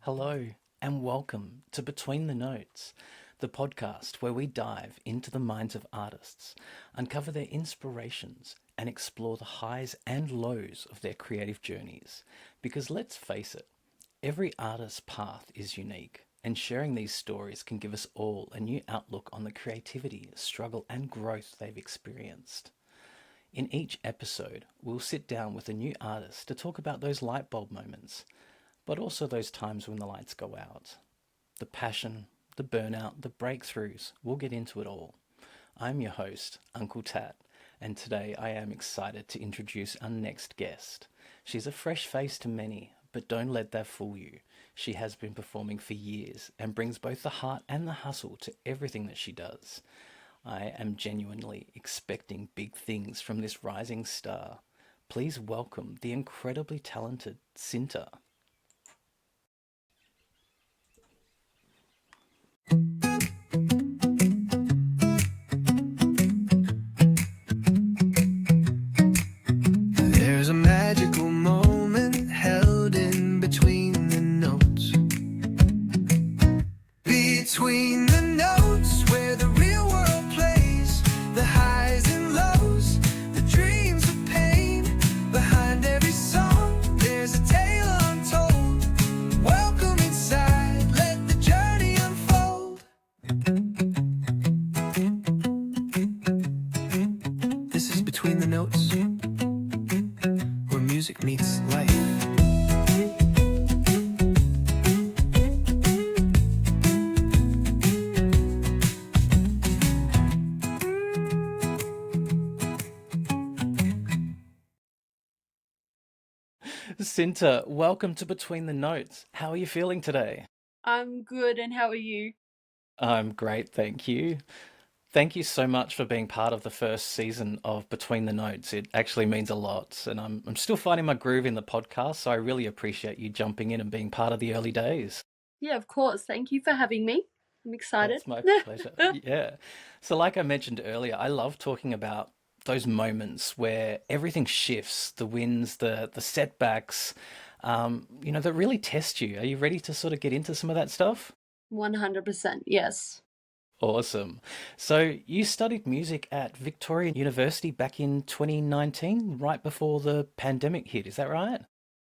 Hello, and welcome to Between the Notes, the podcast where we dive into the minds of artists, uncover their inspirations, and explore the highs and lows of their creative journeys. Because let's face it, every artist's path is unique, and sharing these stories can give us all a new outlook on the creativity, struggle, and growth they've experienced. In each episode, we'll sit down with a new artist to talk about those light bulb moments, but also those times when the lights go out. The passion, the burnout, the breakthroughs, we'll get into it all. I'm your host, Uncle Tat, and today I am excited to introduce our next guest. She's a fresh face to many, but don't let that fool you. She has been performing for years and brings both the heart and the hustle to everything that she does. I am genuinely expecting big things from this rising star. Please welcome the incredibly talented CYNTA. There's a magical moment held in between the notes. Between the notes where the real world plays, the highs and lows, the dreams of pain. Behind every song, there's a tale untold. Welcome inside, let the journey unfold. This is Between the Notes, where music meets life. CYNTA, welcome to Between the Notes. How are you feeling today? I'm good, and how are you? I'm great, thank you. Thank you so much for being part of the first season of Between the Notes. It actually means a lot, and I'm still finding my groove in the podcast, so I really appreciate you jumping in and being part of the early days. Yeah, of course. Thank you for having me. I'm excited. It's my pleasure. Yeah. So, like I mentioned earlier, I love talking about those moments where everything shifts, the wins, the setbacks, that really test you. Are you ready to sort of get into some of that stuff? 100%, yes. Awesome. So you studied music at Victoria University back in 2019, right before the pandemic hit. Is that right?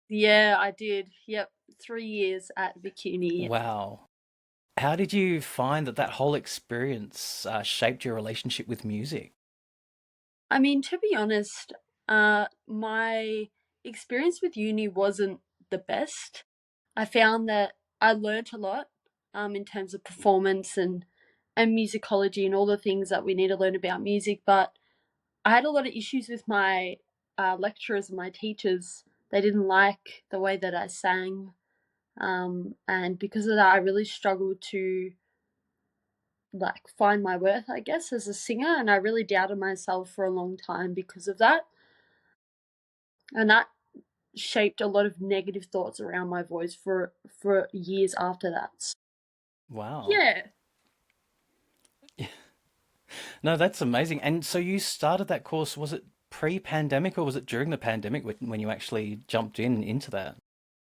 Yeah, I did. Yep, 3 years at Vic Uni. Wow. How did you find that whole experience shaped your relationship with music? I mean, to be honest, my experience with uni wasn't the best. I found that I learnt a lot in terms of performance and musicology and all the things that we need to learn about music, but I had a lot of issues with my lecturers and my teachers. They didn't like the way that I sang, and because of that, I really struggled to like find my worth, I guess, as a singer, and I really doubted myself for a long time because of that, and that shaped a lot of negative thoughts around my voice for years after that. Wow. Yeah, No, that's amazing. And so you started that course, was it pre-pandemic or was it during the pandemic when you actually jumped into that?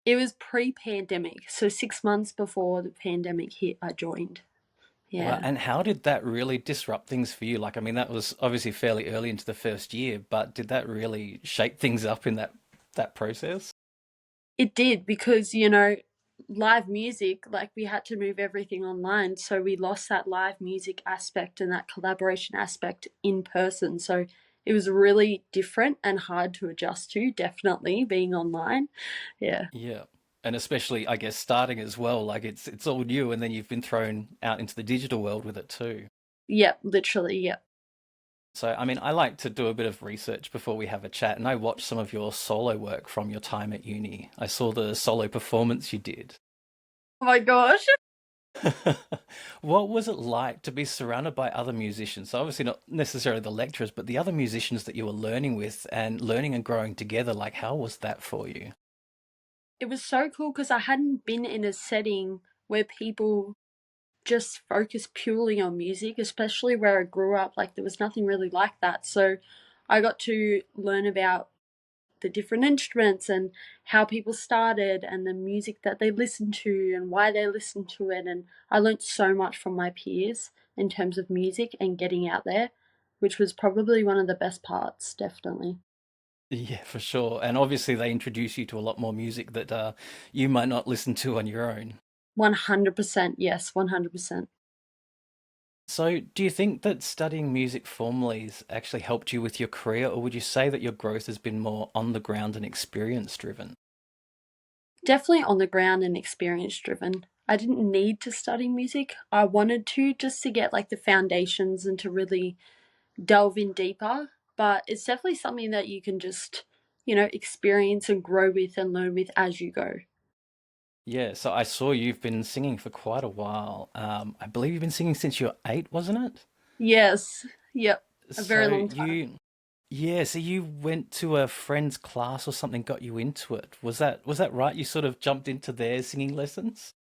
it was pre-pandemic, so 6 months before the pandemic hit, I joined. Well, Yeah. and how did that really disrupt things for you? Like, I mean, that was obviously fairly early into the first year, but did that really shake things up in that process? It did because, live music, like we had to move everything online. So we lost that live music aspect and that collaboration aspect in person. So it was really different and hard to adjust to, definitely being online. Yeah. Yeah. And especially, I guess, starting as well, like it's all new, and then you've been thrown out into the digital world with it too. Yep. Literally. Yep. So, I mean, I like to do a bit of research before we have a chat, and I watched some of your solo work from your time at uni. I saw the solo performance you did. Oh my gosh. What was it like to be surrounded by other musicians? So obviously not necessarily the lecturers, but the other musicians that you were learning with and learning and growing together. Like, how was that for you? It was so cool because I hadn't been in a setting where people just focus purely on music, especially where I grew up. Like, there was nothing really like that. So I got to learn about the different instruments and how people started and the music that they listened to and why they listened to it. And I learned so much from my peers in terms of music and getting out there, which was probably one of the best parts, definitely. Yeah, for sure. And obviously, they introduce you to a lot more music that you might not listen to on your own. 100%. Yes, 100%. So, do you think that studying music formally has actually helped you with your career, or would you say that your growth has been more on the ground and experience driven? Definitely on the ground and experience driven. I didn't need to study music. I wanted to just to get like the foundations and to really delve in deeper. But it's definitely something that you can just, experience and grow with and learn with as you go. Yeah, so I saw you've been singing for quite a while. I believe you've been singing since you were 8, wasn't it? Yes. Yep. A very So long time. you went to a friend's class or something, got you into it. Was that right? You sort of jumped into their singing lessons?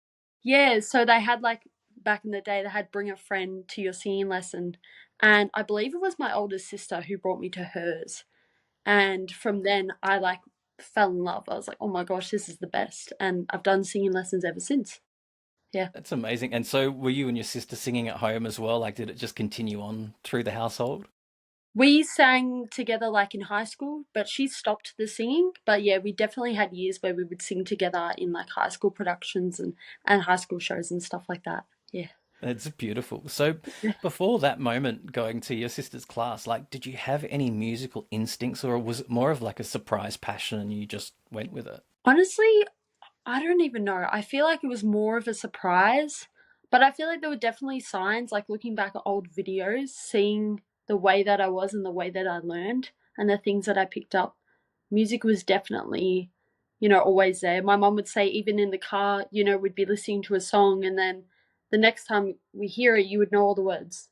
Yeah. So they had like back in the day, they had bring a friend to your singing lesson. And I believe it was my older sister who brought me to hers. And from then I like fell in love. I was like, oh my gosh, this is the best. And I've done singing lessons ever since. Yeah. That's amazing. And so were you and your sister singing at home as well? Like, did it just continue on through the household? We sang together like in high school, but she stopped the singing. But yeah, we definitely had years where we would sing together in like high school productions and high school shows and stuff like that. Yeah. It's beautiful. So before that moment going to your sister's class, like, did you have any musical instincts, or was it more of like a surprise passion and you just went with it? Honestly, I don't even know. I feel like it was more of a surprise, but I feel like there were definitely signs, like looking back at old videos, seeing the way that I was and the way that I learned and the things that I picked up. Music was definitely, always there. My mum would say, even in the car, we'd be listening to a song, and then the next time we hear it, you would know all the words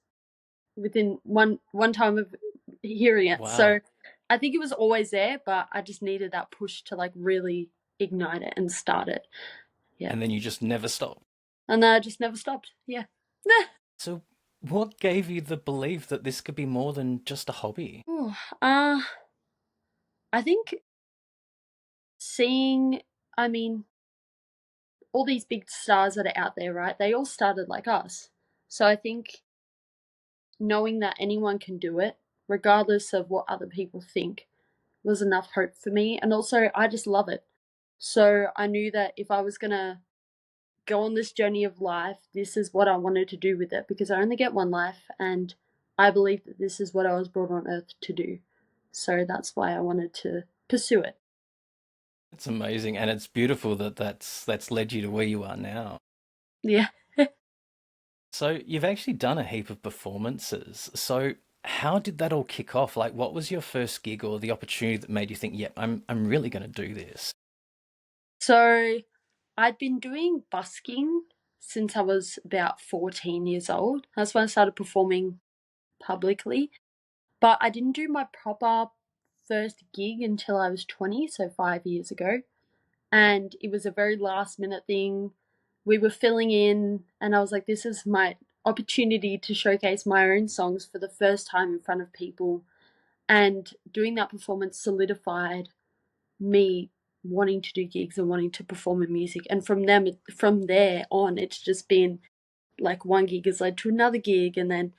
within one time of hearing it. So Wow. I think it was always there, but I just needed that push to like really ignite it and start it. Yeah. And then you just never stopped. And then I just never stopped. Yeah. Nah. So what gave you the belief that this could be more than just a hobby? Ooh, I think seeing, I mean, all these big stars that are out there, right? They all started like us. So I think knowing that anyone can do it, regardless of what other people think, was enough hope for me. And also, I just love it. So I knew that if I was going to go on this journey of life, this is what I wanted to do with it because I only get one life. And I believe that this is what I was brought on earth to do. So that's why I wanted to pursue it. It's amazing, and it's beautiful that that's led you to where you are now. Yeah. So you've actually done a heap of performances. So how did that all kick off? Like, what was your first gig or the opportunity that made you think, "Yep, I'm really going to do this"? So I'd been doing busking since I was about 14 years old. That's when I started performing publicly. But I didn't do my proper first gig until I was 20, so 5 years ago. And it was a very last minute thing. We were filling in, and I was like, this is my opportunity to showcase my own songs for the first time in front of people. And doing that performance solidified me wanting to do gigs and wanting to perform in music. And from there on, it's just been like one gig has led to another gig, and then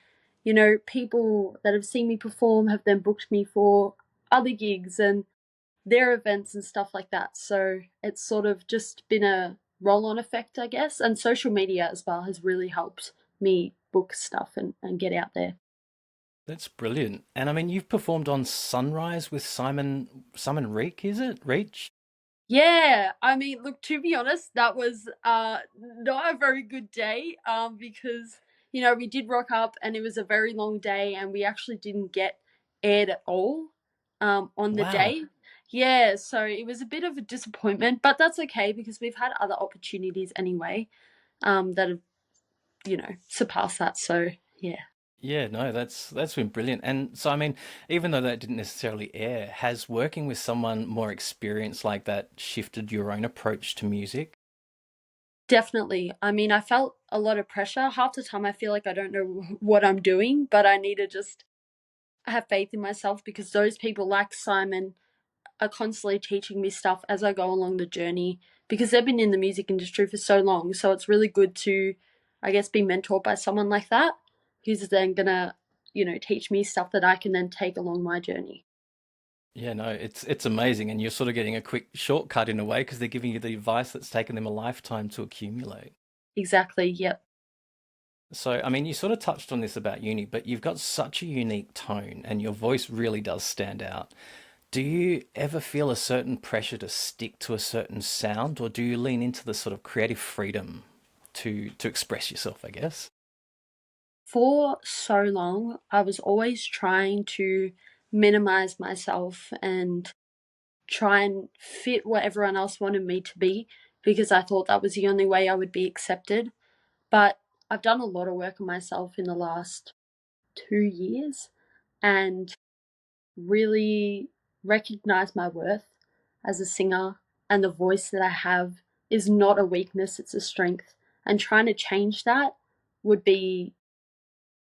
people that have seen me perform have then booked me for other gigs and their events and stuff like that. So it's sort of just been a roll-on effect, I guess, and social media as well has really helped me book stuff and get out there. That's brilliant. And I mean, you've performed on Sunrise with Simon Reek, is it? Reach? Yeah, I mean, look, to be honest, that was not a very good day because we did rock up and it was a very long day and we actually didn't get aired at all on the Wow. day. Yeah, so it was a bit of a disappointment, but that's okay because we've had other opportunities anyway that have surpassed that. So yeah. Yeah, no, that's been brilliant. And so I mean, even though that didn't necessarily air, has working with someone more experienced like that shifted your own approach to music? Definitely. I mean, I felt a lot of pressure. Half the time I feel like I don't know what I'm doing, but I need to just have faith in myself because those people like Simon are constantly teaching me stuff as I go along the journey because they've been in the music industry for so long. So it's really good to, I guess, be mentored by someone like that who's then gonna, teach me stuff that I can then take along my journey. Yeah, no, it's amazing, and you're sort of getting a quick shortcut in a way because they're giving you the advice that's taken them a lifetime to accumulate. Exactly. Yep. So, I mean, you sort of touched on this about uni, but you've got such a unique tone, and your voice really does stand out. Do you ever feel a certain pressure to stick to a certain sound, or do you lean into the sort of creative freedom to express yourself, I guess? For so long, I was always trying to minimize myself and try and fit what everyone else wanted me to be because I thought that was the only way I would be accepted. But I've done a lot of work on myself in the last 2 years and really recognize my worth as a singer, and the voice that I have is not a weakness, it's a strength. And trying to change that would be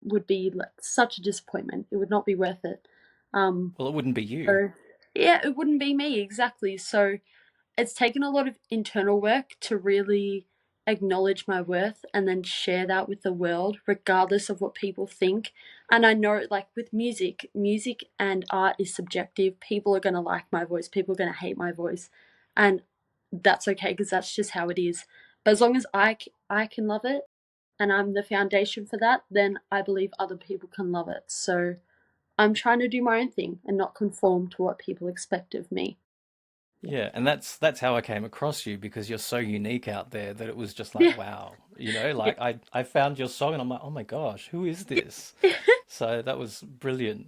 like such a disappointment. It would not be worth it. Um, Well, it wouldn't be you. so yeah, it wouldn't be me exactly. So it's taken a lot of internal work to really acknowledge my worth and then share that with the world, regardless of what people think. And I know, like with music and art is subjective. People are going to like my voice, people are going to hate my voice. And that's okay because that's just how it is. But as long as I can love it and I'm the foundation for that, then I believe other people can love it. So I'm trying to do my own thing and not conform to what people expect of me. Yeah. Yeah, and that's how I came across you because you're so unique out there that it was just like, Yeah. wow, you know, Yeah. like I found your song and I'm like, oh my gosh, who is this? So that was brilliant.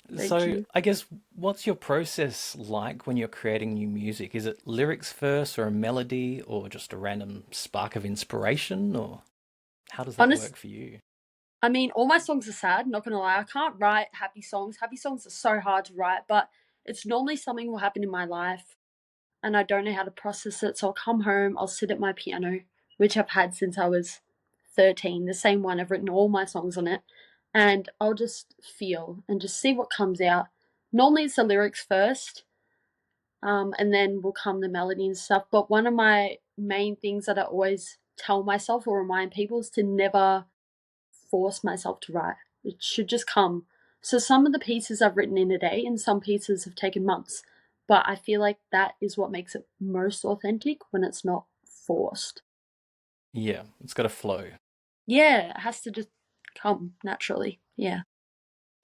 Thank So you. I guess what's your process like when you're creating new music? Is it lyrics first or a melody or just a random spark of inspiration or how does that Honest, work for you? I mean, all my songs are sad, not gonna lie. I can't write happy songs. Happy songs are so hard to write, but it's normally something will happen in my life and I don't know how to process it. So I'll come home, I'll sit at my piano, which I've had since I was 13, the same one. I've written all my songs on it, and I'll just feel and just see what comes out. Normally it's the lyrics first, and then will come the melody and stuff. But one of my main things that I always tell myself or remind people is to never force myself to write. It should just come. So some of the pieces I've written in a day and some pieces have taken months. But I feel like that is what makes it most authentic when it's not forced. Yeah, it's got to flow. Yeah, it has to just come naturally. Yeah.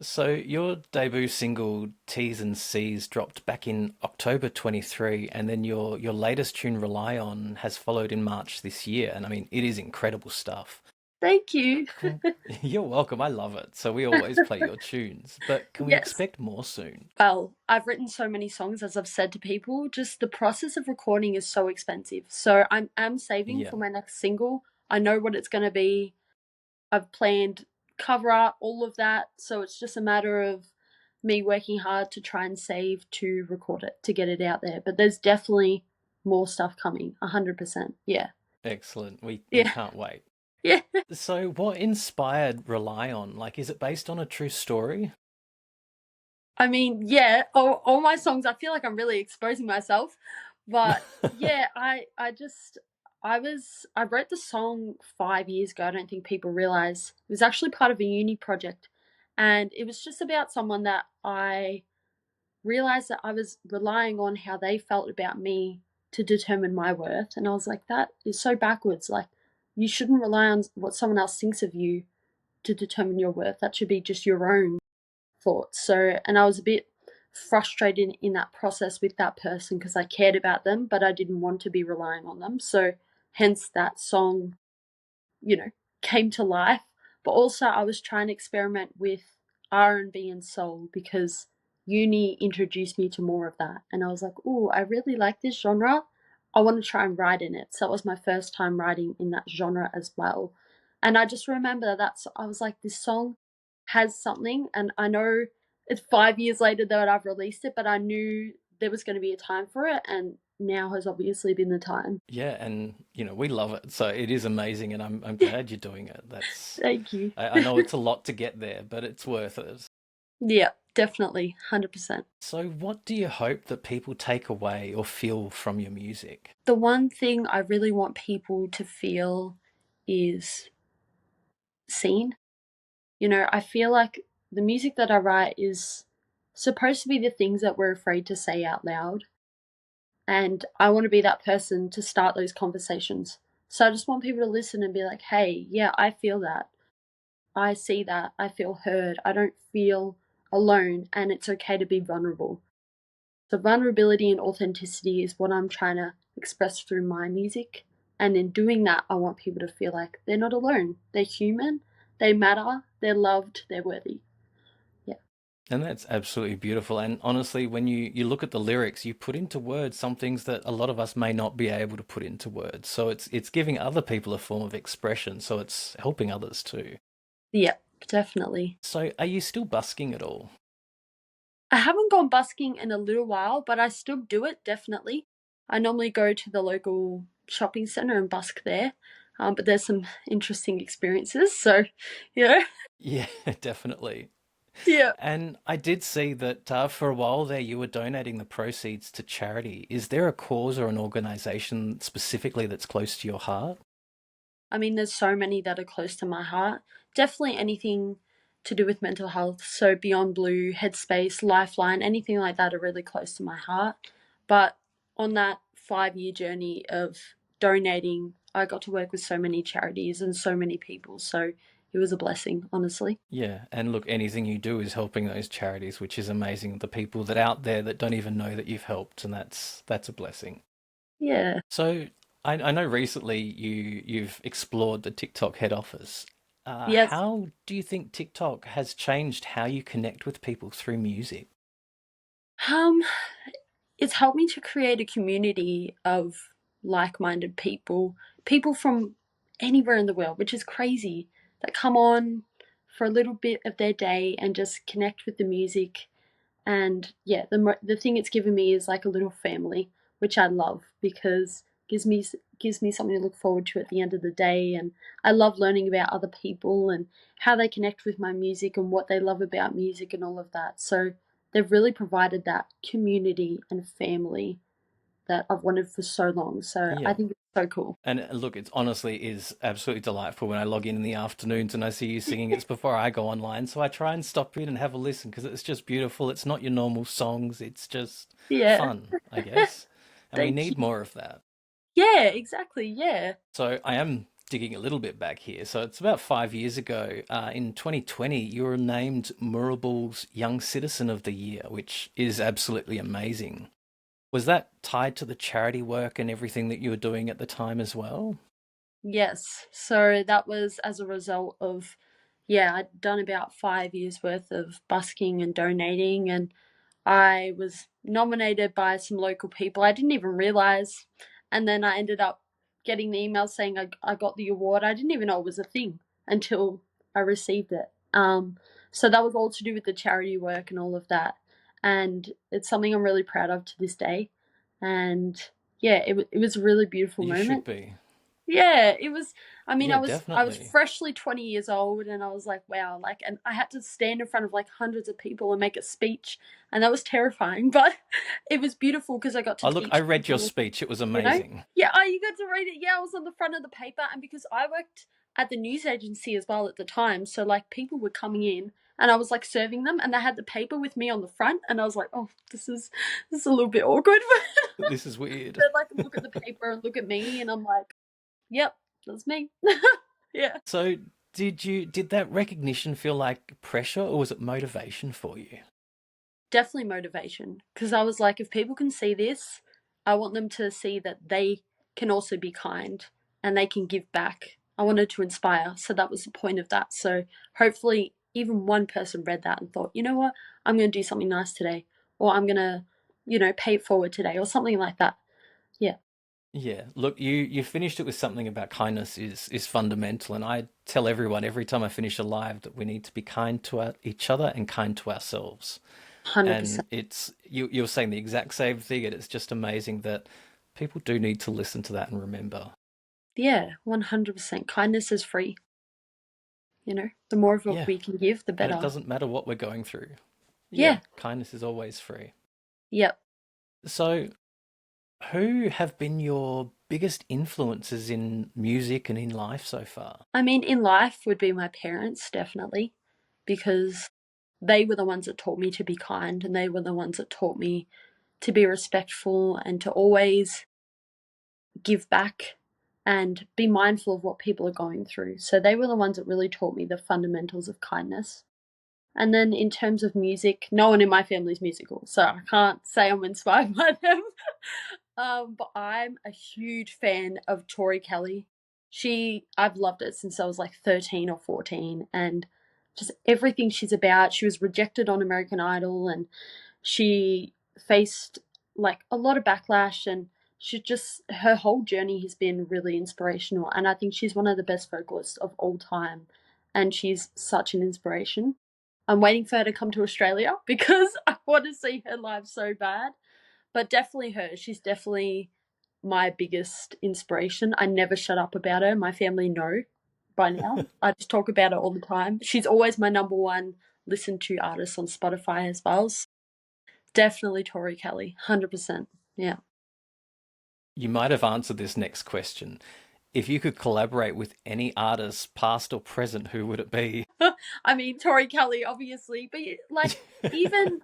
So your debut single T's and C's dropped back in October 23 and then your latest tune Rely On has followed in March this year and I mean it is incredible stuff. Thank you. Can- You're welcome. I love it. So we always play your tunes, but can we Yes. expect more soon? Well, I've written so many songs, as I've said to people. Just the process of recording is so expensive. So I'm saving Yeah. for my next single. I know what it's going to be. I've planned cover art, all of that. So it's just a matter of me working hard to try and save to record it, to get it out there. But there's definitely more stuff coming. 100%. Yeah. Excellent. We Yeah. can't wait. Yeah. So what inspired Rely On? Like is it based on a true story? I mean, yeah, all my songs, I feel like I'm really exposing myself. But yeah, I wrote the song 5 years ago. I don't think people realize it was actually part of a uni project. And it was just about someone that I realized that I was relying on how they felt about me to determine my worth. And I was like, that is so backwards. Like, you shouldn't rely on what someone else thinks of you to determine your worth. That should be just your own thoughts. So, and I was a bit frustrated in that process with that person because I cared about them, but I didn't want to be relying on them. So, hence that song, you know, came to life. But also, I was trying to experiment with R&B and soul because uni introduced me to more of that, and I was like, "Oh, I really like this genre. I want to try and write in it." So that was my first time writing in that genre as well. And I just remember that I was like, "This song has something," and I know it's 5 years later that I've released it, but I knew there was going to be a time for it, and now has obviously been the time. Yeah, and you know, we love it. So it is amazing and I'm glad you're doing it. That's Thank you. I know it's a lot to get there, but it's worth it. Yeah, definitely, 100%. So, what do you hope that people take away or feel from your music? The one thing I really want people to feel is seen. You know, I feel like the music that I write is supposed to be the things that we're afraid to say out loud. And I want to be that person to start those conversations. So I just want people to listen and be like, hey, yeah, I feel that. I see that. I feel heard. I don't feel alone. And it's okay to be vulnerable. So, vulnerability and authenticity is what I'm trying to express through my music. And in doing that, I want people to feel like they're not alone. They're human. They matter. They're loved. They're worthy. Yeah. And that's absolutely beautiful. And honestly, when you look at the lyrics, you put into words some things that a lot of us may not be able to put into words. So it's giving other people a form of expression. So it's helping others too. Yeah, definitely. So are you still busking at all? I haven't gone busking in a little while, but I still do it, definitely. I normally go to the local shopping centre and busk there. But there's some interesting experiences. So, yeah. Yeah, definitely. Yeah. And I did see that for a while there you were donating the proceeds to charity. Is there a cause or an organization specifically that's close to your heart? I mean, there's so many that are close to my heart. Definitely anything to do with mental health. So, Beyond Blue, Headspace, Lifeline, anything like that are really close to my heart. But on that 5 year journey of donating, I got to work with so many charities and so many people. So, it was a blessing, honestly. Yeah, and look, anything you do is helping those charities, which is amazing. The people that out there that don't even know that you've helped, and that's a blessing. Yeah. So I know recently you've explored the TikTok head office. Yes. How do you think TikTok has changed how you connect with people through music? Um, it's helped me to create a community of like-minded people, people from anywhere in the world, which is crazy, that come on for a little bit of their day and just connect with the music. And yeah, the thing it's given me is like a little family, which I love because gives me something to look forward to at the end of the day. And I love learning about other people and how they connect with my music and what they love about music and all of that. So they've really provided that community and family that I've wanted for so long. So I Yeah. think it's so cool. And look, it's honestly is absolutely delightful when I log in the afternoons and I see you singing. It's before I go online, so I try and stop in and have a listen because it's just beautiful. It's not your normal songs. It's just Yeah. fun, I guess. And we Thank need you. more of that. Yeah, exactly. Yeah. So I am digging a little bit back here. So it's about 5 years ago, in 2020, you were named Moorabool's Young Citizen of the Year, which is absolutely amazing. Was that tied to the charity work and everything that you were doing at the time as well? Yes. So that was as a result of, yeah, I'd done about 5 years worth of busking and donating, and I was nominated by some local people. I didn't even realize. And then I ended up getting the email saying I got the award. I didn't even know it was a thing until I received it. So that was all to do with the charity work and all of that. And it's something I'm really proud of to this day. And yeah, it was a really beautiful You should moment. be. Yeah, it was. I mean, Yeah, I was definitely. freshly 20 years old, and I was like, wow, like, and I had to stand in front of like hundreds of people and make a speech, and that was terrifying, but it was beautiful because I got to Oh, look, I teach read your people, speech. It was you know. amazing. Yeah, oh, you got to read it. Yeah, I was on the front of the paper, and because I worked at the news agency as well at the time, so like people were coming in, and I was like serving them, and they had the paper with me on the front, and I was like, oh, this is a little bit awkward. This is weird. They'd like look at the paper and look at me, and I'm like, yep, that's me. Yeah. So, did that recognition feel like pressure or was it motivation for you? Definitely motivation. Because I was like, if people can see this, I want them to see that they can also be kind and they can give back. I wanted to inspire. So that was the point of that. So hopefully, even one person read that and thought, you know what, I'm going to do something nice today, or I'm going to, pay it forward today, or something like that. Yeah. Yeah, look, you finished it with something about kindness is fundamental, and I tell everyone every time I finish a live that we need to be kind to each other and kind to ourselves. And 100%. it's you're saying the exact same thing, and it's just amazing that people do need to listen to that and remember. Yeah, 100%. Kindness is free. The more of it Yeah. we can give, the And it better. doesn't matter what we're going through. Yeah, Yeah. kindness is always free. Yep. So, who have been your biggest influences in music and in life so far? I mean, in life would be my parents, definitely, because they were the ones that taught me to be kind and they were the ones that taught me to be respectful and to always give back and be mindful of what people are going through. So they were the ones that really taught me the fundamentals of kindness. And then in terms of music, no one in my family is musical, so I can't say I'm inspired by them. But I'm a huge fan of Tori Kelly. I've loved it since I was like 13 or 14, and just everything she's about. She was rejected on American Idol, and she faced like a lot of backlash, and her whole journey has been really inspirational. And I think she's one of the best vocalists of all time, and she's such an inspiration. I'm waiting for her to come to Australia because I want to see her live so bad. But definitely her. She's definitely my biggest inspiration. I never shut up about her. My family know by now. I just talk about her all the time. She's always my number one listened to artist on Spotify as well. So definitely Tori Kelly, 100%. Yeah. You might have answered this next question. If you could collaborate with any artist, past or present, who would it be? I mean, Tori Kelly, obviously, but like, even,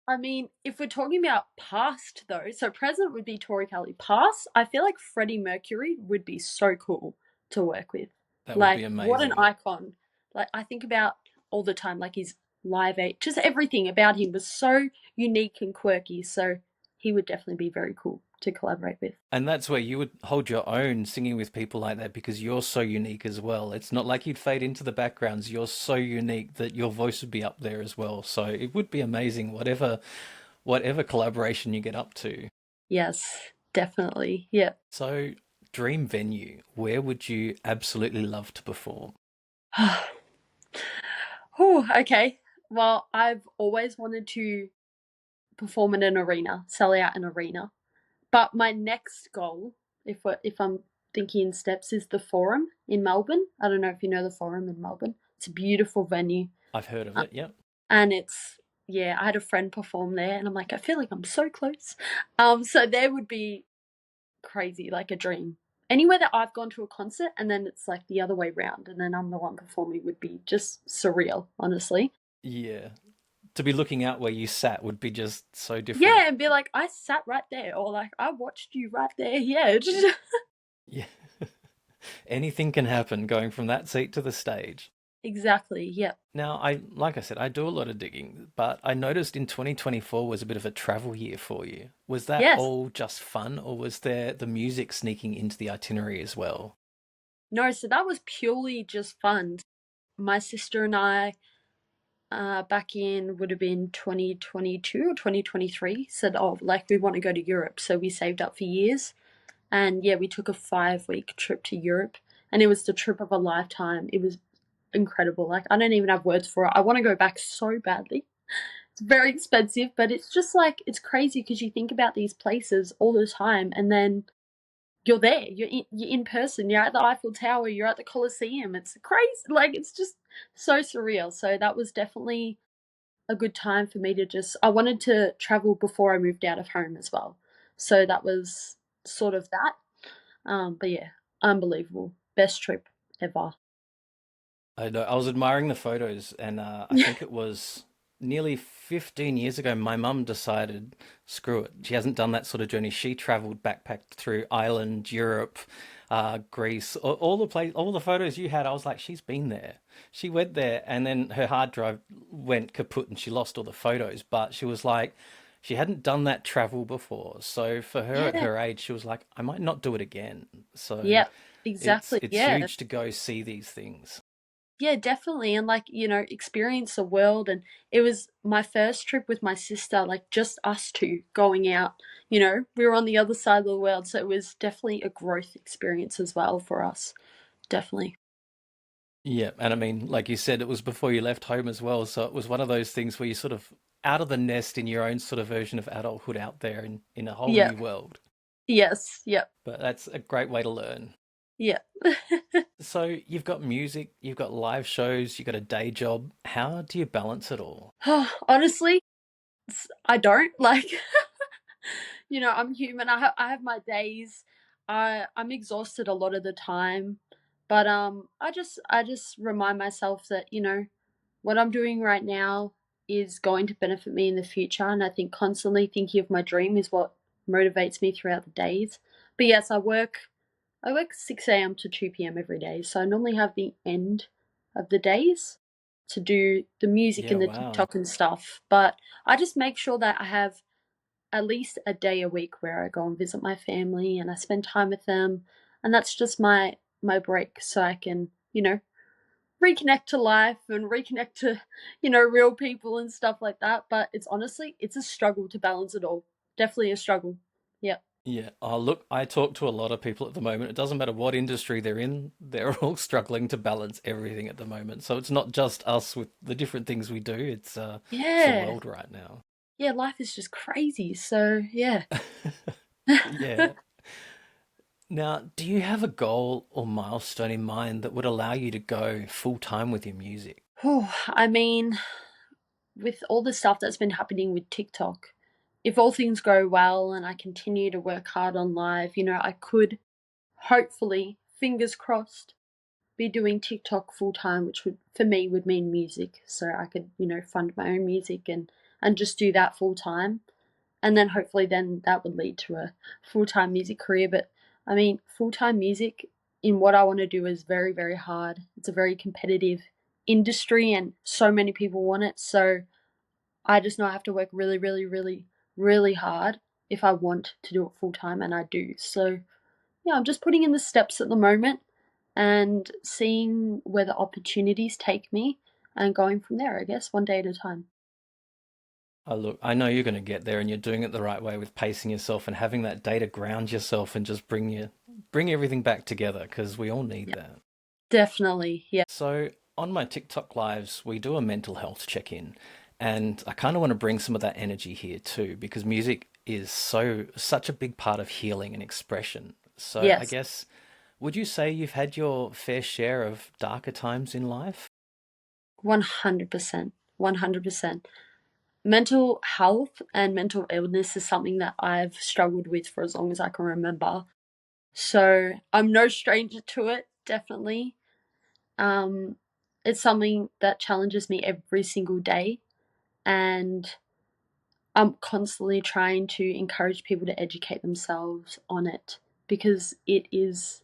I mean, if we're talking about past though, so present would be Tori Kelly. Past, I feel like Freddie Mercury would be so cool to work with. That would be Like, what an amazing. icon. Like, I think about all the time, like his live aid, just everything about him was so unique and quirky. So he would definitely be very cool to collaborate with. And that's where you would hold your own singing with people like that because you're so unique as well. It's not like you'd fade into the backgrounds. You're so unique that your voice would be up there as well. So it would be amazing, whatever collaboration you get up to. Yes, definitely. Yeah. So, dream venue, where would you absolutely love to perform? Oh, okay. Well, I've always wanted to perform in an arena, sell out an arena. But my next goal, if I'm thinking in steps, is the Forum in Melbourne. I don't know if you know the Forum in Melbourne. It's a beautiful venue, I've heard of uh, it, yep. and it's yeah. I had a friend perform there, and I'm like, I feel like I'm so close. So there would be crazy, like a dream. Anywhere that I've gone to a concert, and then it's like the other way round, and then I'm the one performing would be just surreal, honestly. Yeah. To be looking out where you sat would be just so different. Yeah, and be like, I sat right there, or like I watched you right there. Yeah, Yeah. Anything can happen going from that seat to the stage. exactly. Yeah. Now, like I said, I do a lot of digging, but I noticed in 2024 was a bit of a travel year for you. Was that Yes. all just fun, or was there the music sneaking into the itinerary as well? No, so that was purely just fun. My sister and I, back in would have been 2022 or 2023, said, oh, like we want to go to Europe. So we saved up for years. And yeah, we took a 5-week trip to Europe. And it was the trip of a lifetime. It was incredible. Like, I don't even have words for it. I want to go back so badly. It's very expensive, but it's just like, it's crazy because you think about these places all the time and then you're there. You're in person. You're at the Eiffel Tower. You're at the Colosseum. It's crazy. Like it's just so surreal. So that was definitely a good time for me to just. I wanted to travel before I moved out of home as well. So that was sort of that. But yeah, unbelievable. Best trip ever. I know. I was admiring the photos, and I think it was nearly 15 years ago. My mum decided, screw it. She hasn't done that sort of journey. She travelled, backpacked through Ireland, Europe, Greece, all the photos you had. I was like, she's been there. She went there, and then her hard drive went kaput, and she lost all the photos. But she was like, she hadn't done that travel before, so for her at Yeah. her age, she was like, I might not do it again. So Yep. Exactly. it's Yeah. huge to go see these things. Yeah, definitely. And like, experience the world. And it was my first trip with my sister, like just us two going out. We were on the other side of the world. So it was definitely a growth experience as well for us. Definitely. Yeah, and I mean, like you said, it was before you left home as well, so it was one of those things where you sort of out of the nest in your own sort of version of adulthood out there in a whole Yeah. new world. Yes. Yep. But that's a great way to learn. Yeah. So you've got music, you've got live shows, you've got a day job. How do you balance it all? Honestly, I don't like. I'm human. I have my days. I'm exhausted a lot of the time, but I just remind myself that what I'm doing right now is going to benefit me in the future, and I think constantly thinking of my dream is what motivates me throughout the days. But yes, I work 6 a.m. to 2 p.m. every day, so I normally have the end of the days to do the music Yeah, and the wow. TikTok and stuff. But I just make sure that I have at least a day a week where I go and visit my family and I spend time with them, and that's just my break, so I can reconnect to life and reconnect to real people and stuff like that. But it's a struggle to balance it all. Definitely a struggle. Yeah. Yeah. Oh, look, I talk to a lot of people at the moment. It doesn't matter what industry they're in, they're all struggling to balance everything at the moment. So it's not just us with the different things we do, it's the Yeah. world right now. Yeah, life is just crazy. So, yeah. Yeah. Now, do you have a goal or milestone in mind that would allow you to go full time with your music? Whew, I mean, with all the stuff that's been happening with TikTok, if all things go well and I continue to work hard on live, I could hopefully, fingers crossed, be doing TikTok full time, which would for me would mean music. So I could, fund my own music and just do that full time. And then hopefully then that would lead to a full time music career. But I mean, full time music in what I want to do is very, very hard. It's a very competitive industry and so many people want it. So I just know I have to work really, really, really, really hard if I want to do it full time, and I do. So yeah, I'm just putting in the steps at the moment and seeing where the opportunities take me and going from there, I guess, one day at a time. Oh, look, I know you're going to get there and you're doing it the right way with pacing yourself and having that day to ground yourself and just bring everything back together because we all need Yeah, that. definitely. Yeah. So on my TikTok lives, we do a mental health check-in, and I kind of want to bring some of that energy here too because music is such a big part of healing and expression. So I Yes. guess would you say you've had your fair share of darker times in life? 100%. 100%. Mental health and mental illness is something that I've struggled with for as long as I can remember. So I'm no stranger to it, definitely. Um, it's something that challenges me every single day. And I'm constantly trying to encourage people to educate themselves on it because it is,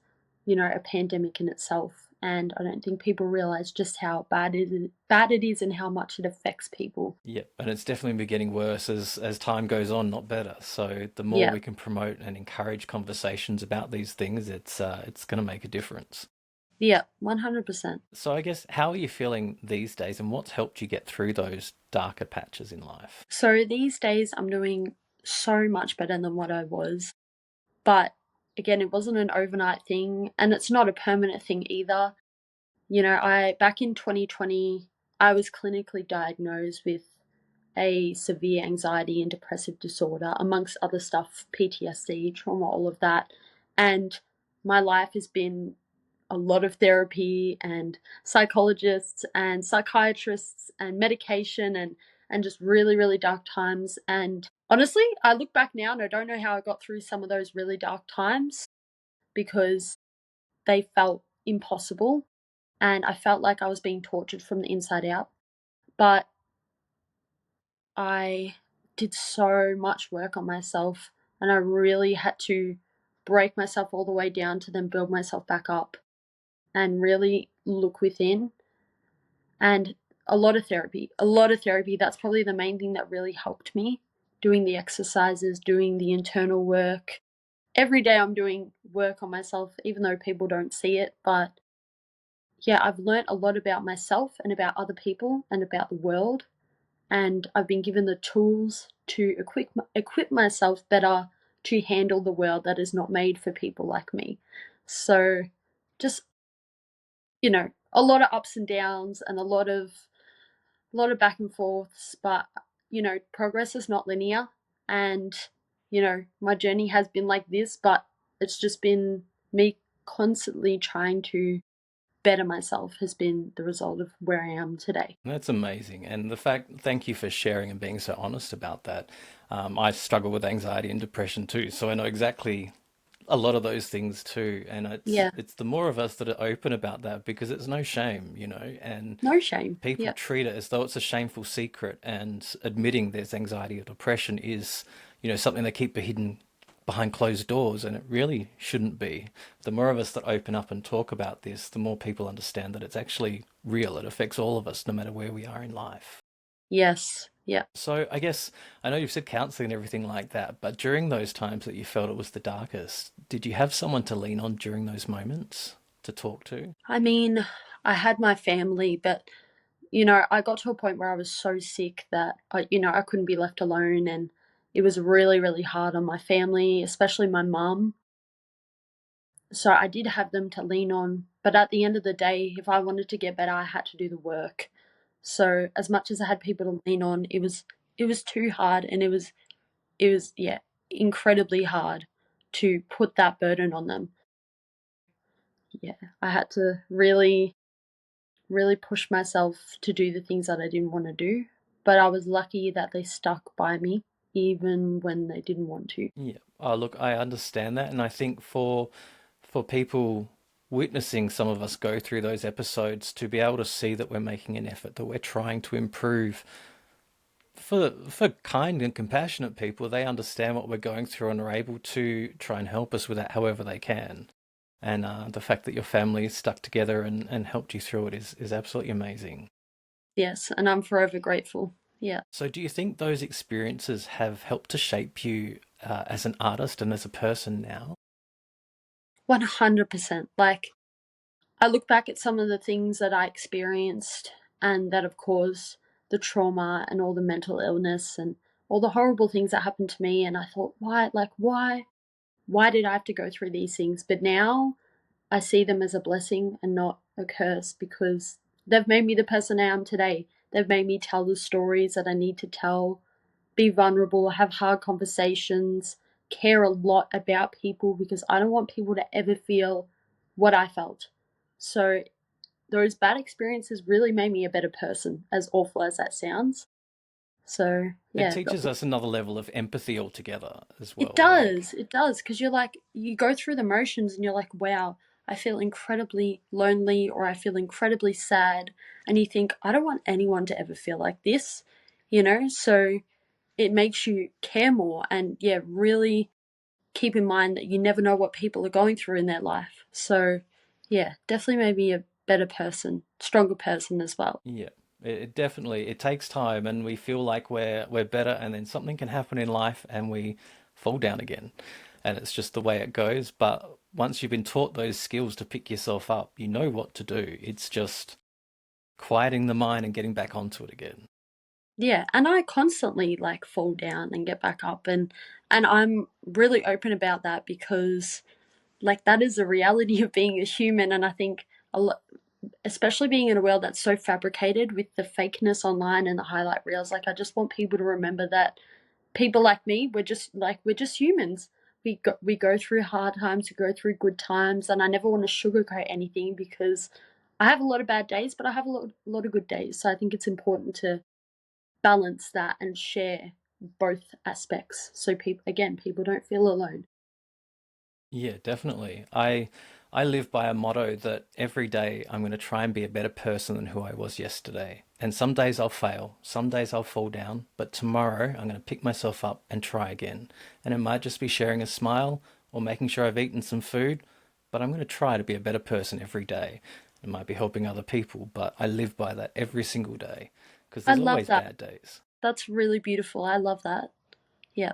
a pandemic in itself. And I don't think people realize just how bad it is and how much it affects people. Yep, and it's definitely been getting worse as time goes on, not better. So the more Yeah, we can promote and encourage conversations about these things, it's going to make a difference. yeah, 100%. So I guess how are you feeling these days, and what's helped you get through those darker patches in life? So these days I'm doing so much better than what I was. But again, it wasn't an overnight thing and it's not a permanent thing either. I back in 2020, I was clinically diagnosed with a severe anxiety and depressive disorder, amongst other stuff, PTSD, trauma, all of that. And my life has been a lot of therapy and psychologists and psychiatrists and medication and just really, really dark times. And honestly, I look back now and I don't know how I got through some of those really dark times because they felt impossible and I felt like I was being tortured from the inside out. But I did so much work on myself and I really had to break myself all the way down to then build myself back up and really look within and a lot of therapy. That's probably the main thing that really helped me. Doing the exercises, doing the internal work. Every day I'm doing work on myself, even though people don't see it. But yeah, I've learnt a lot about myself and about other people and about the world. And I've been given the tools to equip myself better to handle the world that is not made for people like me. So just, a lot of ups and downs and a lot of back and forths, but progress is not linear and my journey has been like this, but it's just been me constantly trying to better myself has been the result of where I am today. That's amazing. And thank you for sharing and being so honest about that. I struggle with anxiety and depression too, so I know exactly a lot of those things too. And Yeah, it's the more of us that are open about that because it's no shame, and no shame. people Yeah. treat it as though it's a shameful secret, and admitting there's anxiety or depression is, something they keep hidden behind closed doors, and it really shouldn't be. The more of us that open up and talk about this, the more people understand that it's actually real. It affects all of us, no matter where we are in life. Yes. Yeah. So I guess I know you've said counseling and everything like that, but during those times that you felt it was the darkest, did you have someone to lean on during those moments to talk to? I mean, I had my family, but I got to a point where I was so sick that I couldn't be left alone, and it was really, really hard on my family, especially my mum. So I did have them to lean on, but at the end of the day, if I wanted to get better, I had to do the work. So as much as I had people to lean on, it was too hard, and it was yeah, incredibly hard to put that burden on them. Yeah, I had to really, really push myself to do the things that I didn't want to do, but I was lucky that they stuck by me even when they didn't want to. Yeah. Oh, look, I understand that, and I think for people witnessing some of us go through those episodes to be able to see that we're making an effort, that we're trying to improve for kind and compassionate people, they understand what we're going through and are able to try and help us with that however they can. And the fact that your family stuck together and helped you through it is absolutely amazing. Yes, and I'm forever grateful. Yeah. So, do you think those experiences have helped to shape you as an artist and as a person now? 100%. Like, I look back at some of the things that I experienced and that have caused the trauma and all the mental illness and all the horrible things that happened to me, and I thought, why did I have to go through these things? But now I see them as a blessing and not a curse, because they've made me the person I am today. They've made me tell the stories that I need to tell, be vulnerable, have hard conversations, care a lot about people, because I don't want people to ever feel what I felt. So those bad experiences really made me a better person, as awful as that sounds. So It yeah, teaches us another level of empathy altogether as well. it does, because you're like, you go through the motions and you're like, wow, I feel incredibly lonely, or I feel incredibly sad, and you think, I don't want anyone to ever feel like this. So it makes you care more, and yeah, really keep in mind that you never know what people are going through in their life. So yeah, definitely made me a better person, stronger person as well. Yeah, it definitely it takes time, and we feel like we're better, and then something can happen in life, and we fall down again, and it's just the way it goes. But once you've been taught those skills to pick yourself up, you know what to do. It's just quieting the mind and getting back onto it again. Yeah, and I constantly like fall down and get back up, and I'm really open about that, because like that is the reality of being a human. And I think a lot, especially being in a world that's so fabricated with the fakeness online and the highlight reels, like I just want people to remember that people like me, we're just humans. We go through hard times, we go through good times, and I never want to sugarcoat anything, because I have a lot of bad days, but I have a lot of good days. So I think it's important to balance that and share both aspects, so people don't feel alone. Yeah, definitely. I live by a motto that every day I'm going to try and be a better person than who I was yesterday. And some days I'll fail, some days I'll fall down, but tomorrow I'm going to pick myself up and try again. And it might just be sharing a smile or making sure I've eaten some food, but I'm going to try to be a better person every day. It might be helping other people, but I live by that every single day because I there's love always that. bad days. That's really beautiful. I love that. Yeah.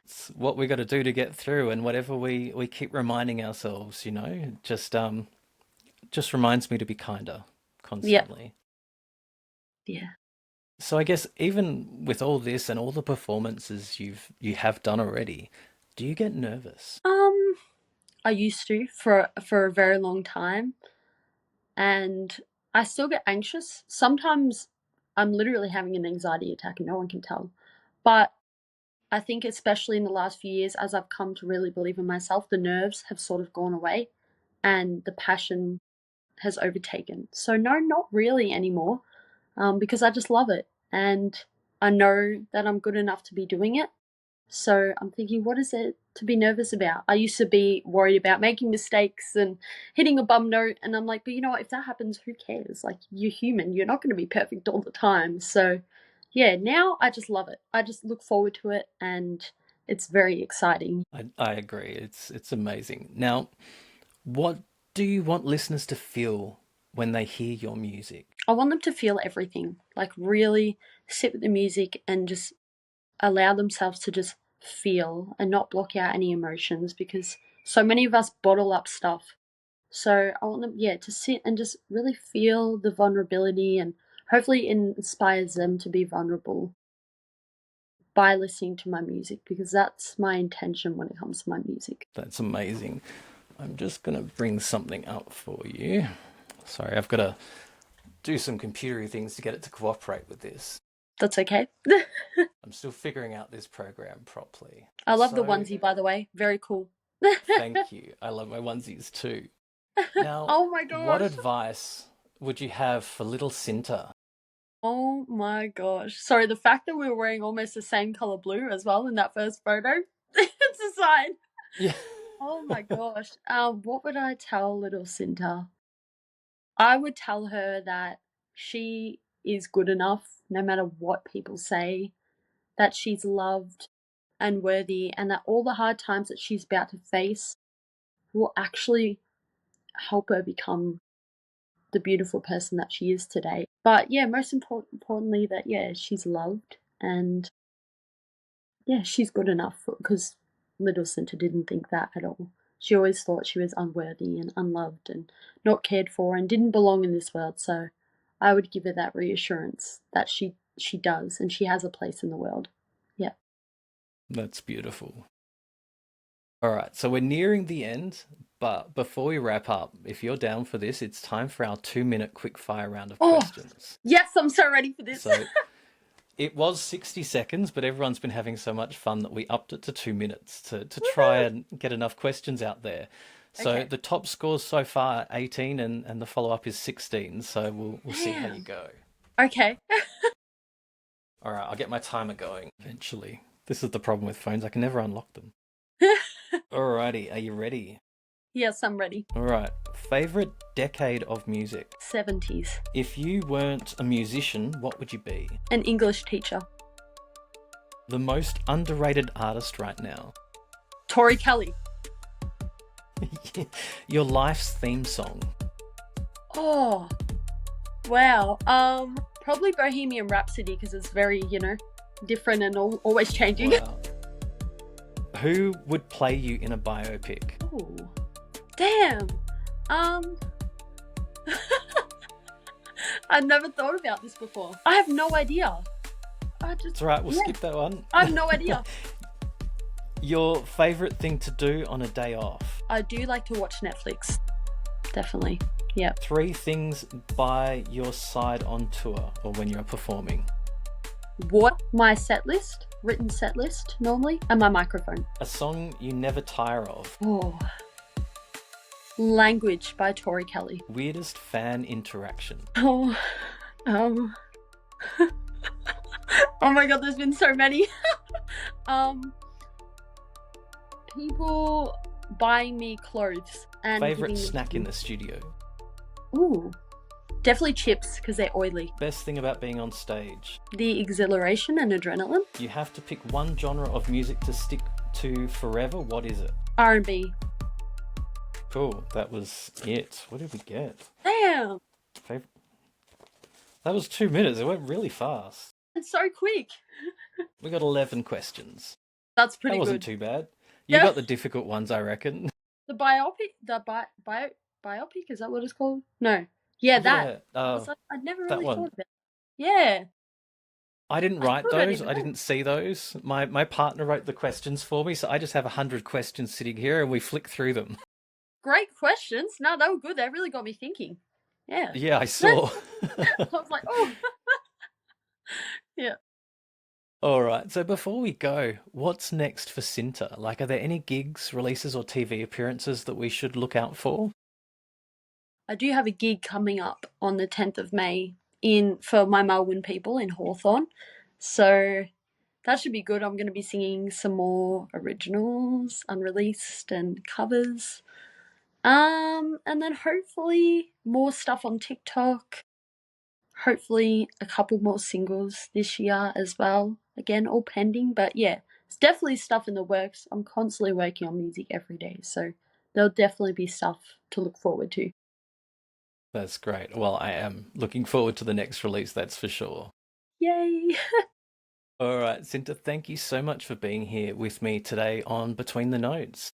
It's what we got to do to get through, and whatever we keep reminding ourselves, just reminds me to be kinder Yeah. constantly. Yeah. So I guess even with all this and all the performances you have done already, do you get nervous? Um, I used to for a very long time, and I still get anxious. Sometimes I'm literally having an anxiety attack and no one can tell. But I think especially in the last few years, as I've come to really believe in myself, the nerves have sort of gone away. and the passion has overtaken. So no, not really anymore, because I just love it, and I know that I'm good enough to be doing it. So I'm thinking, what is it to be nervous about? I used to be worried about making mistakes and hitting a bum note, and I'm like, but you know what? If that happens, who cares? Like, you're human. You're not going to be perfect all the time. So, yeah, now I just love it. I just look forward to it, and it's very exciting. I agree. It's amazing. Now, what do you want listeners to feel when they hear your music? I want them to feel everything, like really sit with the music and just allow themselves to just feel and not block out any emotions, because so many of us bottle up stuff. So I want them, yeah, to sit and just really feel the vulnerability, and hopefully it inspires them to be vulnerable by listening to my music, because that's my intention when it comes to my music. That's amazing. I'm just going to bring something up for you. Sorry, I've got to do some computery things to get it to cooperate with this. That's okay. I'm still figuring out this program properly. I love the onesie, by the way. Very cool. Thank you. I love my onesies too. Now, Oh my gosh. what advice would you have for little CYNTA? Oh my gosh. Sorry, the fact that we were wearing almost the same color blue as well in that first photo, it's a sign. Yeah. Oh my gosh. What would I tell little CYNTA? I would tell her that she is good enough no matter what people say, that she's loved and worthy, and that all the hard times that she's about to face will actually help her become the beautiful person that she is today. But yeah, most importantly, that yeah, she's loved, and yeah, she's good enough, because little CYNTA didn't think that at all. She always thought she was unworthy and unloved and not cared for and didn't belong in this world. So I would give her that reassurance that she does, and she has a place in the world. Yeah. That's beautiful. All right, so we're nearing the end, but before we wrap up, if you're down for this, it's time for our 2-minute quick fire round of Oh, questions. yes, I'm so ready for this. So it was 60 seconds, but everyone's been having so much fun that we upped it to 2 minutes to try and get enough questions out there. So Okay. the top scores so far 18, and the follow-up is 16. So we'll see how you Damn. go. Okay. All right, I'll get my timer going eventually. This is the problem with phones. I can never unlock them. Alrighty, are you ready? Yes, I'm ready. All right, favorite decade of music? 70s. If you weren't a musician, what would you be? An English teacher. The most underrated artist right now? Tori Kelly. Your life's theme song? Oh, wow. Probably Bohemian Rhapsody, because it's very, different and always changing. Wow. Who would play you in a biopic? Ooh. Damn. I've never thought about this before. I have no idea. It's alright, we'll skip that one. I have no idea. Your favourite thing to do on a day off? I do like to watch Netflix. Definitely. Yeah. 3 things by your side on tour or when you're performing? What? My written set list normally, and my microphone. A song you never tire of? Oh. Language by Tori Kelly. Weirdest fan interaction? Oh. Oh my god, there's been so many. People buying me clothes and Favourite giving me snack in the studio? Ooh. Definitely chips, because they're oily. Best thing about being on stage? The exhilaration and adrenaline. You have to pick one genre of music to stick to forever. What is it? R&B. Cool, that was it. What did we get? Damn. That was 2 minutes. It went really fast. It's so quick. We got 11 questions. That's pretty That wasn't good. too bad. You Yeah. got the difficult ones, I reckon. The biopic, is that what it's called? No. Yeah, that. Yeah, I'd never that really one. thought of it. Yeah. I didn't write thought I those. didn't I know. didn't see those. My partner wrote the questions for me, so I just have 100 questions sitting here and we flick through them. Great questions. No, they were good. They really got me thinking. Yeah. Yeah, I saw. I was like, oh. Yeah. All right, so before we go, what's next for CYNTA? Like, are there any gigs, releases, or TV appearances that we should look out for? I do have a gig coming up on the 10th of May for my Melbourne people in Hawthorn. So that should be good. I'm going to be singing some more originals, unreleased, and covers. And then hopefully more stuff on TikTok. Hopefully a couple more singles this year as well. Again, all pending, but yeah, it's definitely stuff in the works. I'm constantly working on music every day, so there'll definitely be stuff to look forward to. That's great. Well, I am looking forward to the next release, that's for sure. Yay! All right, CYNTA, thank you so much for being here with me today on Between the Notes.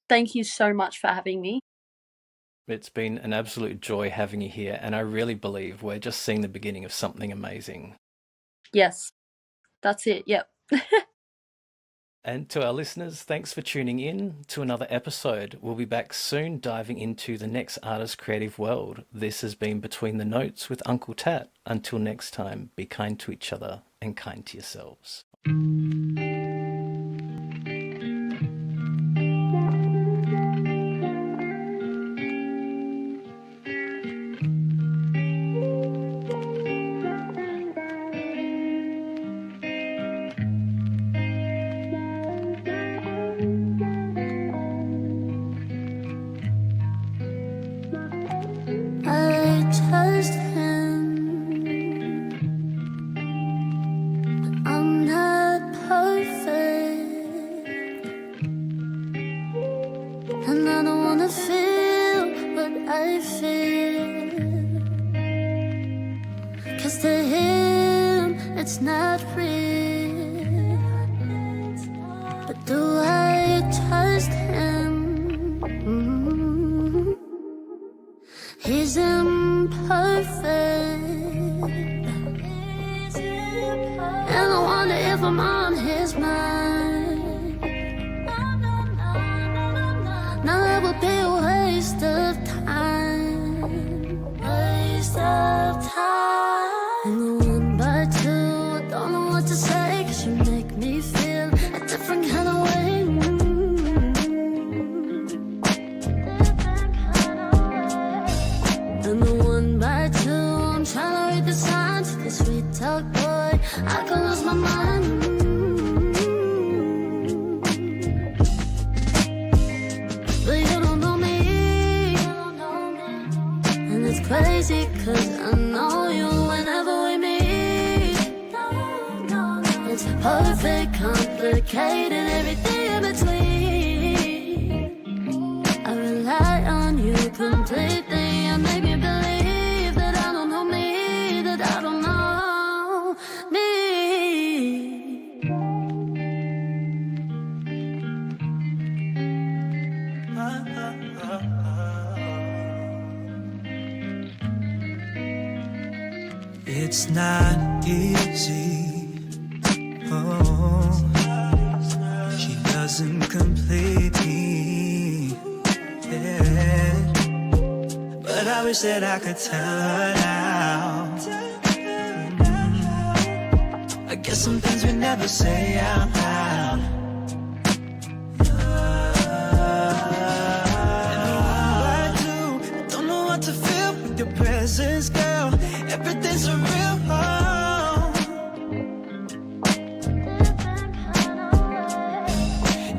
Thank you so much for having me. It's been an absolute joy having you here, and I really believe we're just seeing the beginning of something amazing. Yes, that's it, yep. And to our listeners, thanks for tuning in to another episode. We'll be back soon diving into the next artist's creative world. This has been Between the Notes with Uncle Tat. Until next time, be kind to each other and kind to yourselves. I trust him, but I'm not perfect, and I don't wanna feel what I feel, 'cause to him it's not real. But do I trust him? He's imperfect, and I wonder if I'm on his mind. Now it would be a waste of time, waste of time. And the one by two, I don't know what to say, 'cause you make me feel a different kind of way. And the one by two, I'm trying to read the signs of the sweet talk boy. I can lose my mind. But you don't know me, and it's crazy 'cause I know you whenever we meet. It's perfect, complicated, everything in between. I rely on you completely. Make me believe that I don't know me, that I don't know me. It's not easy. Oh, she doesn't complete me. Yeah. But I wish that I could tell her now. I guess some things we never say out loud. And I do, I don't know what to feel with your presence, girl. Everything's surreal.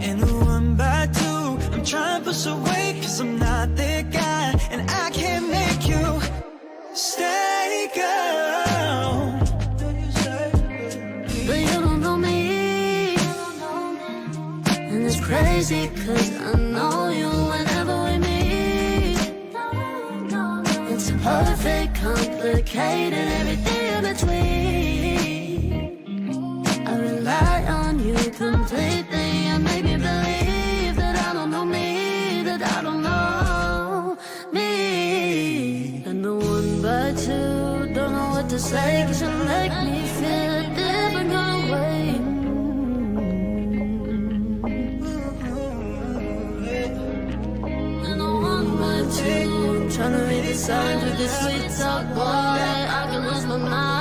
And the one by two, I'm trying to push away 'cause I'm not that guy, and I can't make you stay, girl. But you don't know me, and it's crazy 'cause I know you whenever we meet. It's perfect, complicated, everything in between. I rely on you completely, and make me believe that I don't know me, that I don't know me. And the one by two, don't know what to say, 'cause you make me feel a different kind of way. And the one by two, I'm trying to read the signs with this sweet talk boy. I can lose my mind.